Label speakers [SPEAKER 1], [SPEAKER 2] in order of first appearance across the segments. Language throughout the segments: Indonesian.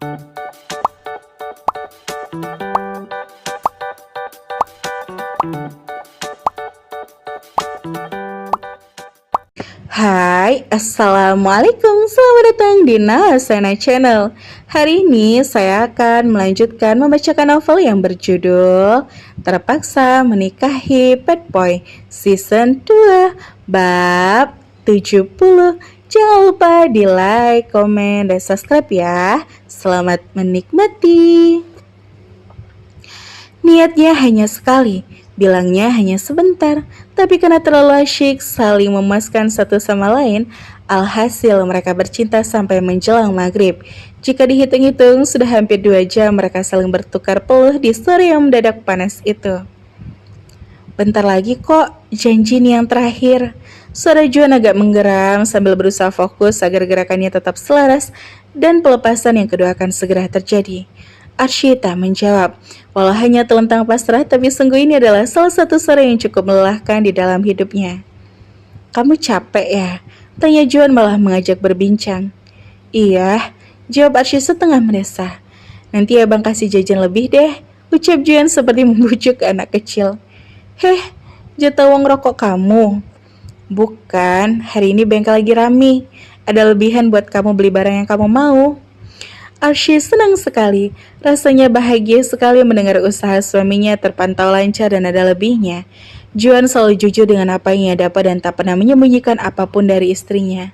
[SPEAKER 1] Hai, Assalamualaikum, selamat datang di Nalasena Channel. Hari ini saya akan melanjutkan membacakan novel yang berjudul Terpaksa Menikahi Bad Boy Season 2 Bab 70. Jangan lupa di like, komen, dan subscribe ya. Selamat menikmati. Niatnya hanya sekali, bilangnya hanya sebentar, tapi karena terlalu asyik saling memuaskan satu sama lain, alhasil mereka bercinta sampai menjelang maghrib. Jika dihitung-hitung, sudah hampir 2 jam mereka saling bertukar peluh di sore yang mendadak panas itu. Bentar lagi kok, janji nih yang terakhir. Suara Juan agak menggeram sambil berusaha fokus agar gerakannya tetap selaras dan pelepasan yang kedua akan segera terjadi. Arsy tak menjawab, walau hanya telentang pasrah, tapi sungguh ini adalah salah satu sore yang cukup melelahkan di dalam hidupnya. Kamu capek ya? Tanya Juan malah mengajak berbincang. Iya, jawab Arsy setengah mendesah. Nanti abang kasih jajan lebih deh, ucap Juan seperti membujuk anak kecil. Heh, jatah uang rokok kamu? Bukan, hari ini bengkel lagi rame. Ada lebihan buat kamu beli barang yang kamu mau. Arsy senang sekali, rasanya bahagia sekali mendengar usaha suaminya terpantau lancar dan ada lebihnya. Juan selalu jujur dengan apa yang ia dapat dan tak pernah menyembunyikan apapun dari istrinya.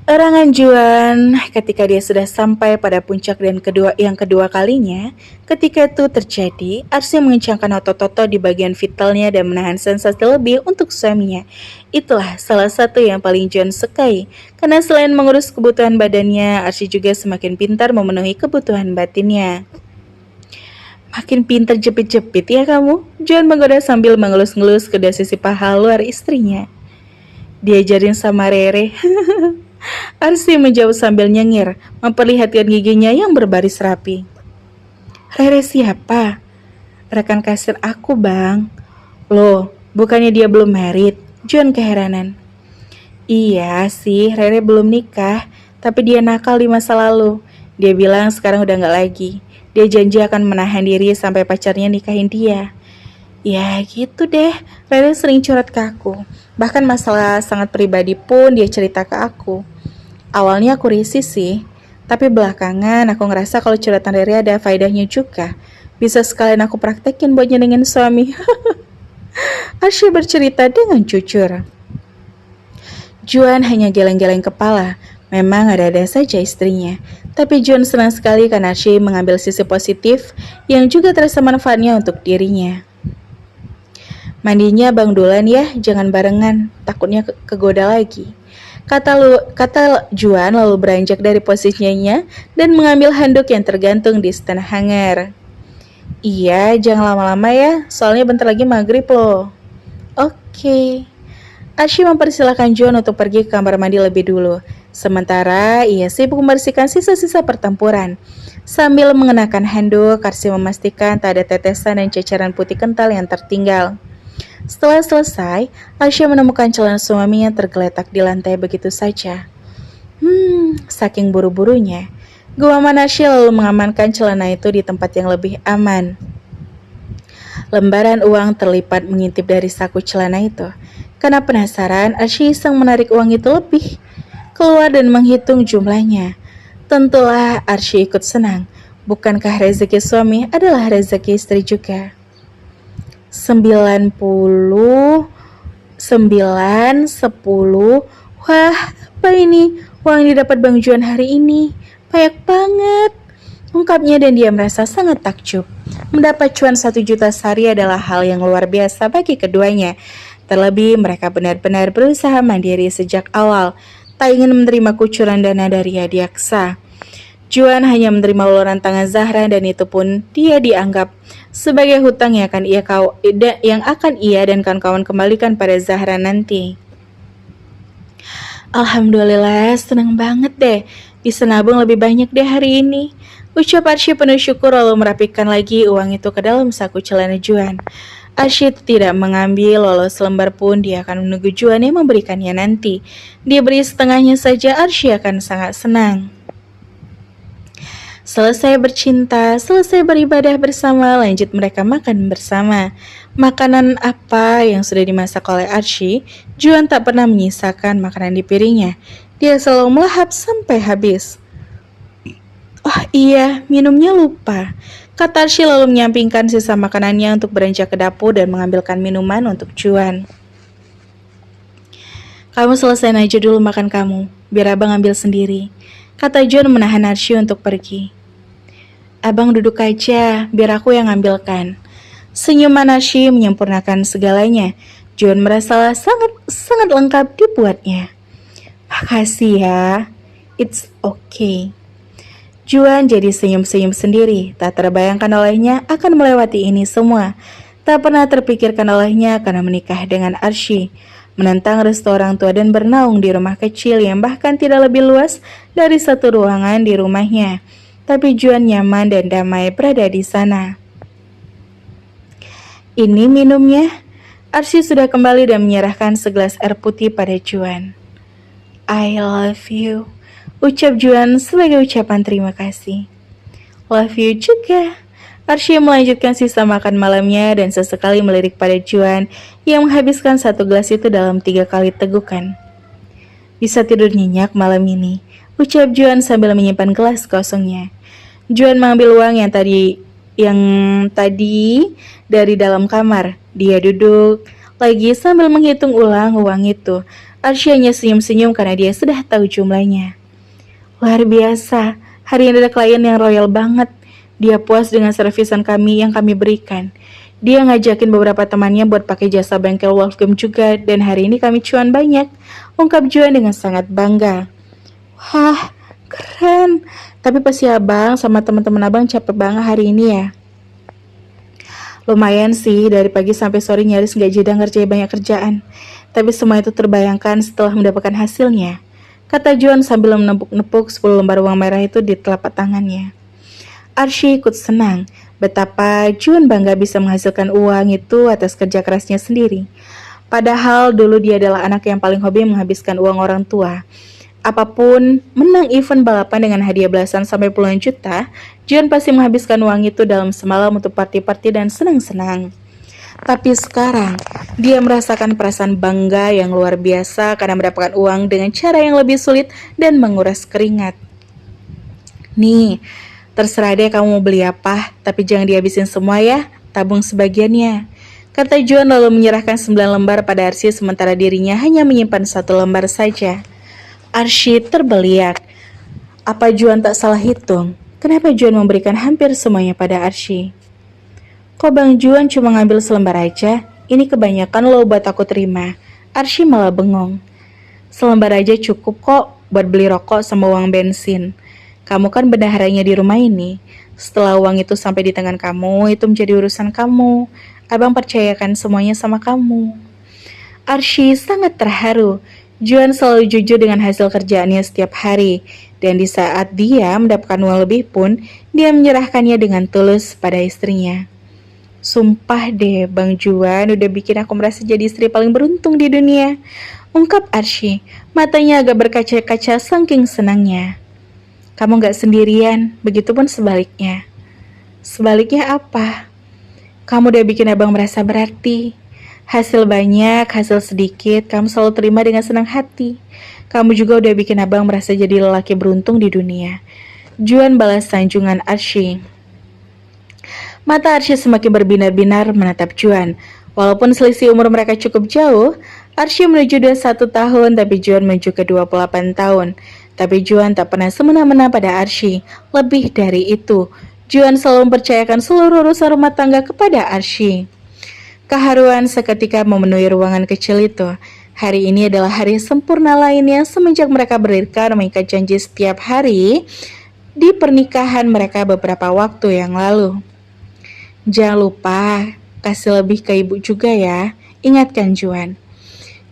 [SPEAKER 1] Erangan Juan ketika dia sudah sampai pada puncak dan yang kedua kalinya. Ketika itu terjadi, Arsy mengencangkan otot-otot di bagian vitalnya dan menahan sensasi lebih untuk suaminya. Itulah salah satu yang paling Juan sukai, karena selain mengurus kebutuhan badannya, Arsy juga semakin pintar memenuhi kebutuhan batinnya. Makin pintar jepit-jepit ya kamu, Juan menggoda sambil mengelus-ngelus kedua sisi paha luar istrinya. Diajarin sama Rere. Arsy menjawab sambil nyengir, memperlihatkan giginya yang berbaris rapi. Rere siapa? Rekan kasir aku, Bang. Loh, bukannya dia belum married? Juan keheranan. Iya sih, Rere belum nikah, tapi dia nakal di masa lalu. Dia bilang sekarang udah gak lagi. Dia janji akan menahan diri sampai pacarnya nikahin dia. Ya gitu deh, Rere sering curhat ke aku. Bahkan masalah sangat pribadi pun dia cerita ke aku. Awalnya aku risih sih, tapi belakangan aku ngerasa kalau curhatan Rere ada faedahnya juga. Bisa sekalian aku praktekin buat nyenengin suami. Arsy bercerita dengan jujur. Juan hanya geleng-geleng kepala. Memang ada-ada saja istrinya. Tapi Juan senang sekali karena Arsy mengambil sisi positif yang juga terasa manfaatnya untuk dirinya. Mandinya Bang Dulan ya, jangan barengan, takutnya kegoda lagi. Kata Juan lalu beranjak dari posisinya dan mengambil handuk yang tergantung di stand hanger. Iya, jangan lama-lama ya, soalnya bentar lagi maghrib loh. Oke. Arsy mempersilahkan Juan untuk pergi ke kamar mandi lebih dulu. Sementara ia sibuk membersihkan sisa-sisa pertempuran. Sambil mengenakan handuk, Arsy memastikan tak ada tetesan dan ceceran putih kental yang tertinggal. Setelah selesai, Arsy menemukan celana suaminya tergeletak di lantai begitu saja. Saking buru-burunya, guaman Arsy lalu mengamankan celana itu di tempat yang lebih aman. Lembaran uang terlipat mengintip dari saku celana itu. Karena penasaran, Arsy iseng menarik uang itu lebih keluar dan menghitung jumlahnya. Tentulah Arsy ikut senang. Bukankah rezeki suami adalah rezeki istri juga? 90, 9, 10. Wah, apa ini? Uang yang didapat Bang Juan hari ini banyak banget, ungkapnya, dan dia merasa sangat takjub. Mendapat cuan 1 juta sehari adalah hal yang luar biasa bagi keduanya. Terlebih mereka benar-benar berusaha mandiri sejak awal, tak ingin menerima kucuran dana dari Adiaksa. Juan hanya menerima uluran tangan Zahra dan itu pun dia dianggap sebagai hutang yang akan ia dan kawan-kawan kembalikan pada Zahra nanti. Alhamdulillah, senang banget deh. Bisa nabung lebih banyak deh hari ini, ucap Arsy penuh syukur lalu merapikan lagi uang itu ke dalam saku celana Juan. Archie tidak mengambil lolos lembar pun, dia akan menunggu Juan yang memberikannya nanti. Dia beri setengahnya saja, Archie akan sangat senang. Selesai bercinta, selesai beribadah bersama, lanjut mereka makan bersama. Makanan apa yang sudah dimasak oleh Archie, Juan tak pernah menyisakan makanan di piringnya. Dia selalu melahap sampai habis. Oh iya, minumnya lupa. Kata Archie lalu menyampingkan sisa makanannya untuk beranjak ke dapur dan mengambilkan minuman untuk Juan. Kamu selesaiin aja dulu makan kamu, biar abang ambil sendiri. Kata Juan menahan Archie untuk pergi. Abang duduk aja, biar aku yang ambilkan. Senyuman Archie menyempurnakan segalanya. Juan merasa sangat lengkap dibuatnya. Makasih ya, it's okay. Juan jadi senyum-senyum sendiri, tak terbayangkan olehnya akan melewati ini semua. Tak pernah terpikirkan olehnya karena menikah dengan Archie, menentang restu orang tua dan bernaung di rumah kecil yang bahkan tidak lebih luas dari satu ruangan di rumahnya. Tapi Juan nyaman dan damai berada di sana. Ini minumnya. Archie sudah kembali dan menyerahkan segelas air putih pada Juan. I love you, ucap Juan sebagai ucapan terima kasih. Love you juga. Archie melanjutkan sisa makan malamnya dan sesekali melirik pada Juan yang menghabiskan satu gelas itu dalam 3 kali tegukan. Bisa tidur nyenyak malam ini, ucap Juan sambil menyimpan gelas kosongnya. Juan mengambil uang yang tadi dari dalam kamar. Dia duduk lagi sambil menghitung ulang uang itu. Archie hanya senyum-senyum karena dia sudah tahu jumlahnya. Luar biasa, hari ini ada klien yang royal banget. Dia puas dengan servisan kami yang kami berikan. Dia ngajakin beberapa temannya buat pakai jasa bengkel Wolfgang juga, dan hari ini kami cuan banyak, ungkap Juan dengan sangat bangga. Wah, keren. Tapi pasti abang sama teman-teman abang capek banget hari ini ya. Lumayan sih, dari pagi sampai sore nyaris gak jeda ngerjain banyak kerjaan. Tapi semua itu terbayangkan setelah mendapatkan hasilnya, kata Juan sambil menepuk-nepuk 10 lembar uang merah itu di telapak tangannya. Archie ikut senang betapa Juan bangga bisa menghasilkan uang itu atas kerja kerasnya sendiri. Padahal dulu dia adalah anak yang paling hobi menghabiskan uang orang tua. Apapun, menang event balapan dengan hadiah belasan sampai puluhan juta, Juan pasti menghabiskan uang itu dalam semalam untuk party-party dan senang-senang. Tapi sekarang, dia merasakan perasaan bangga yang luar biasa karena mendapatkan uang dengan cara yang lebih sulit dan menguras keringat. Nih, terserah deh kamu mau beli apa, tapi jangan dihabisin semua ya, tabung sebagiannya. Kata Juan lalu menyerahkan 9 lembar pada Archie sementara dirinya hanya menyimpan 1 lembar saja. Archie terbeliak. Apa Juan tak salah hitung? Kenapa Juan memberikan hampir semuanya pada Archie? Kok Bang Juan cuma ngambil selembar aja? Ini kebanyakan loh buat aku terima. Archie malah bengong. Selembar aja cukup kok buat beli rokok sama uang bensin. Kamu kan bendaharanya di rumah ini. Setelah uang itu sampai di tangan kamu, itu menjadi urusan kamu. Abang percayakan semuanya sama kamu. Archie sangat terharu. Juan selalu jujur dengan hasil kerjaannya setiap hari, dan di saat dia mendapatkan uang lebih pun, dia menyerahkannya dengan tulus pada istrinya. Sumpah deh, Bang Juan udah bikin aku merasa jadi istri paling beruntung di dunia, ungkap Archie, matanya agak berkaca-kaca saking senangnya. Kamu gak sendirian, begitupun sebaliknya. Sebaliknya apa? Kamu udah bikin abang merasa berarti. Hasil banyak, hasil sedikit, kamu selalu terima dengan senang hati. Kamu juga udah bikin abang merasa jadi lelaki beruntung di dunia. Juan balas sanjungan Archie. Mata Archie semakin berbinar-binar menatap Juan. Walaupun selisih umur mereka cukup jauh, Archie menuju 21 tahun, tapi Juan menuju ke 28 tahun. Tapi Juan tak pernah semena-mena pada Archie. Lebih dari itu, Juan selalu mempercayakan seluruh urusan rumah tangga kepada Archie. Keharuan seketika memenuhi ruangan kecil itu. Hari ini adalah hari sempurna lainnya semenjak mereka berikat mengikat janji setiap hari di pernikahan mereka beberapa waktu yang lalu. Jangan lupa kasih lebih ke ibu juga ya, ingatkan Juan.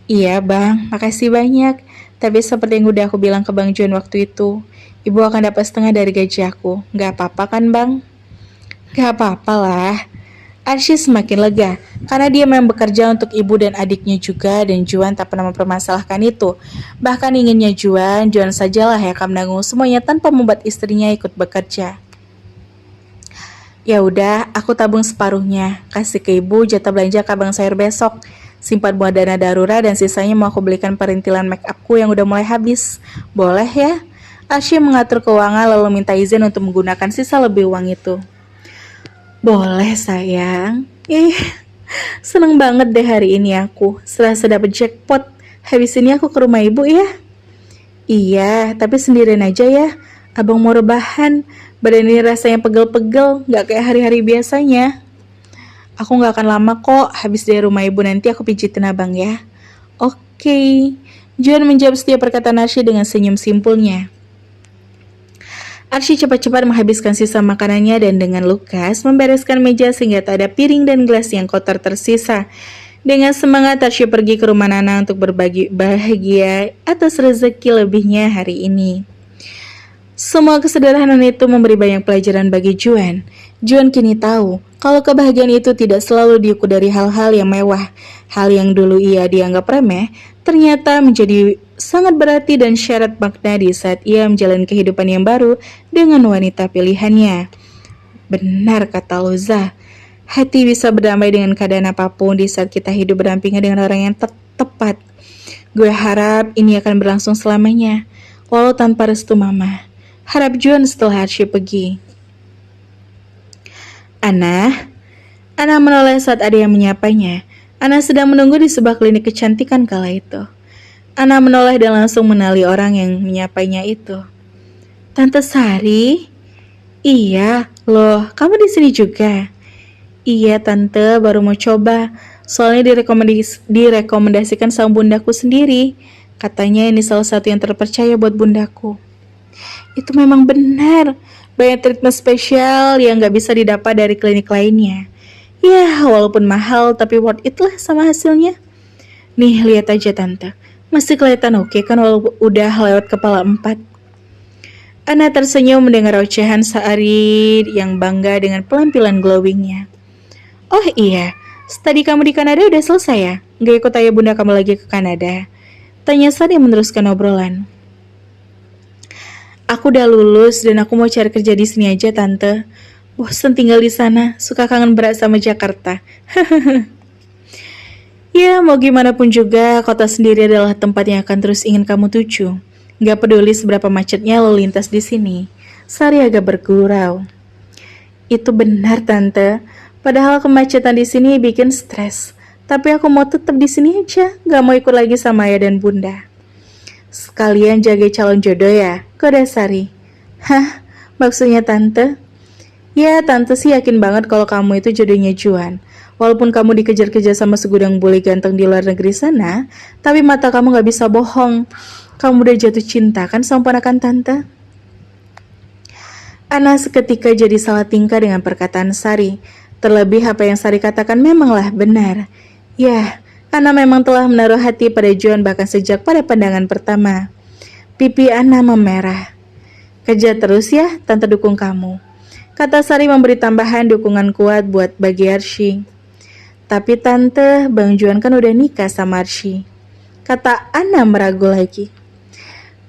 [SPEAKER 1] Iya bang, makasih banyak. Tapi seperti yang udah aku bilang ke Bang Juan waktu itu, ibu akan dapat setengah dari gaji aku. Gak apa-apa kan bang? Gak apa-apa lah. Archie semakin lega, karena dia memang bekerja untuk ibu dan adiknya juga dan Juan tak pernah mempermasalahkan itu. Bahkan inginnya Juan sajalah yang akan menanggung semuanya tanpa membuat istrinya ikut bekerja. Ya udah, aku tabung separuhnya, kasih ke ibu jatah belanja kabang sayur besok. Simpan buat dana darurat dan sisanya mau aku belikan perintilan make upku yang udah mulai habis. Boleh ya? Archie mengatur keuangan lalu minta izin untuk menggunakan sisa lebih uang itu. Boleh sayang. Seneng banget deh hari ini aku. Serasa dapet jackpot. Habis ini aku ke rumah ibu ya. Iya, tapi sendirian aja ya. Abang mau rebahan. Badan ini rasanya pegel-pegel, gak kayak hari-hari biasanya. Aku gak akan lama kok. Habis dari rumah ibu nanti aku pijitin abang ya. Oke. Juan menjawab setiap perkataan Archie dengan senyum simpulnya. Archie cepat-cepat menghabiskan sisa makanannya dan dengan lukas membereskan meja sehingga tak ada piring dan gelas yang kotor tersisa. Dengan semangat Archie pergi ke rumah Nana untuk berbagi bahagia atas rezeki lebihnya hari ini. Semua kesederhanaan itu memberi banyak pelajaran bagi Juan. Juan kini tahu kalau kebahagiaan itu tidak selalu diukur dari hal-hal yang mewah. Hal yang dulu ia dianggap remeh ternyata menjadi sangat berarti dan syarat makna di saat ia menjalani kehidupan yang baru dengan wanita pilihannya. Benar kata Loza, hati bisa berdamai dengan keadaan apapun di saat kita hidup berdampingan dengan orang yang tepat. Gue harap ini akan berlangsung selamanya, walau tanpa restu mama. Harap Juan setelah Archie pergi. Ana menoleh saat ada yang menyapanya. Ana sedang menunggu di sebuah klinik kecantikan kala itu. Ana menoleh dan langsung mengenali orang yang menyapanya itu. Tante Sari? Iya, loh, kamu di sini juga? Iya, Tante, baru mau coba. Soalnya direkomendasikan sama bundaku sendiri. Katanya ini salah satu yang terpercaya buat bundaku. Itu memang benar. Banyak treatment spesial yang gak bisa didapat dari klinik lainnya. Ya, walaupun mahal, tapi worth it lah sama hasilnya. Nih, lihat aja Tante. Masih kelihatan oke kan walaupun udah lewat kepala 4. Ana tersenyum mendengar ocehan Sari yang bangga dengan penampilan glowingnya. Oh iya, studi kamu di Kanada udah selesai ya? Gak ikut ayah bunda kamu lagi ke Kanada? Tanya Sari meneruskan obrolan. Aku udah lulus dan aku mau cari kerja di sini aja Tante. Bosan tinggal di sana, suka kangen berat sama Jakarta. Ya, mau gimana pun juga, kota sendiri adalah tempat yang akan terus ingin kamu tuju. Gak peduli seberapa macetnya lalu lintas di sini. Sari agak bergurau. Itu benar Tante. Padahal kemacetan di sini bikin stres. Tapi aku mau tetap di sini aja, gak mau ikut lagi sama ayah dan bunda. Sekalian jaga calon jodoh ya, Koda Sari. Hah, maksudnya Tante? Ya, Tante sih yakin banget kalau kamu itu jodohnya Juan. Walaupun kamu dikejar-kejar sama segudang bule ganteng di luar negeri sana, tapi mata kamu gak bisa bohong. Kamu udah jatuh cinta kan sama ponakan Tante? Ana seketika jadi salah tingkah dengan perkataan Sari. Terlebih apa yang Sari katakan memanglah benar. Ya, Ana memang telah menaruh hati pada Juan bahkan sejak pada pandangan pertama. Pipi Ana memerah. Kerja terus ya, Tante dukung kamu. Kata Sari memberi tambahan dukungan kuat buat bagi Archie. Tapi Tante, Bang Juan kan udah nikah sama Archie. Kata Ana meragu lagi.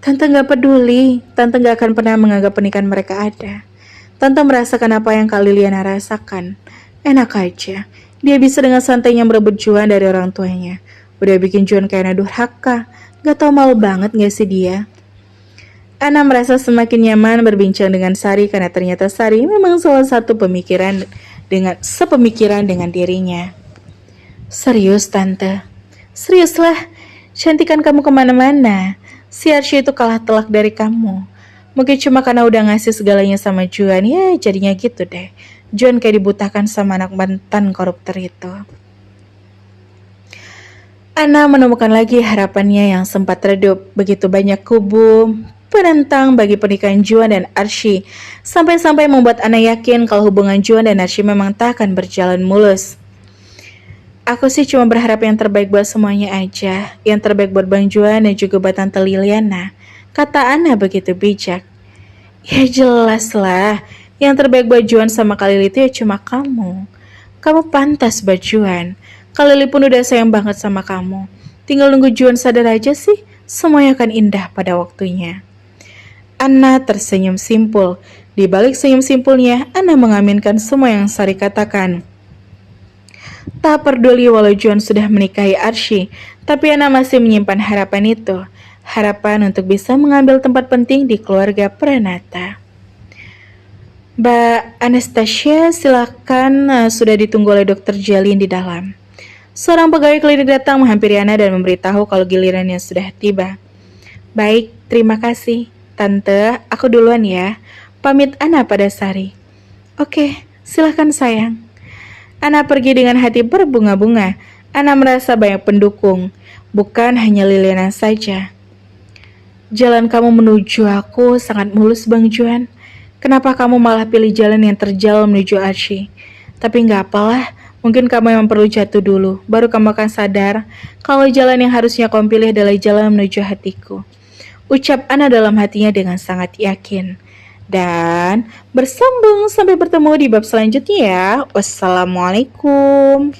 [SPEAKER 1] Tante gak peduli, Tante gak akan pernah menganggap pernikahan mereka ada. Tante merasakan apa yang Kak Liliana rasakan. Enak aja. Dia bisa dengan santainya merebut Juan dari orang tuanya. Udah bikin Juan kayak durhaka. Gak tau malu banget gak sih dia? Ana merasa semakin nyaman berbincang dengan Sari karena ternyata Sari memang salah satu sepemikiran dengan dirinya. Serius Tante? Seriuslah, cantikan kamu kemana-mana. Si Archie itu kalah telak dari kamu. Mungkin cuma karena udah ngasih segalanya sama Juan, ya jadinya gitu deh. Juan kayak dibutakan sama anak mantan koruptor itu. Ana menemukan lagi harapannya yang sempat redup. Begitu banyak kubu penentang bagi pernikahan Juan dan Archie. Sampai-sampai membuat Ana yakin kalau hubungan Juan dan Archie memang tak akan berjalan mulus. Aku sih cuma berharap yang terbaik buat semuanya aja. Yang terbaik buat Bang Juan dan juga buat Tante Liliana. Kata Ana begitu bijak. Ya jelas lah. Yang terbaik buat Juan sama Kak Lili itu ya cuma kamu. Kamu pantas buat Juan. Kak Lily pun udah sayang banget sama kamu. Tinggal nunggu Juan sadar aja sih, semuanya akan indah pada waktunya. Anna tersenyum simpul. Di balik senyum simpulnya, Anna mengaminkan semua yang Sari katakan. Tak peduli walau Juan sudah menikahi Archie, tapi Anna masih menyimpan harapan itu. Harapan untuk bisa mengambil tempat penting di keluarga Pranata. Mbak Anastasia, silakan, sudah ditunggu oleh Dokter Jalin di dalam. Seorang pegawai klinik datang menghampiri Anna dan memberitahu kalau gilirannya sudah tiba. Baik, terima kasih. Tante, aku duluan ya. Pamit Anna pada Sari. Oke, silakan sayang. Anna pergi dengan hati berbunga-bunga. Anna merasa banyak pendukung, bukan hanya Liliana saja. Jalan kamu menuju aku sangat mulus, Bang Juan. Kenapa kamu malah pilih jalan yang terjal menuju Archie? Tapi nggak apalah, mungkin kamu yang perlu jatuh dulu, baru kamu akan sadar kalau jalan yang harusnya kamu pilih adalah jalan menuju hatiku. Ucap Anna dalam hatinya dengan sangat yakin. Dan bersambung sampai bertemu di bab selanjutnya ya. Wassalamualaikum.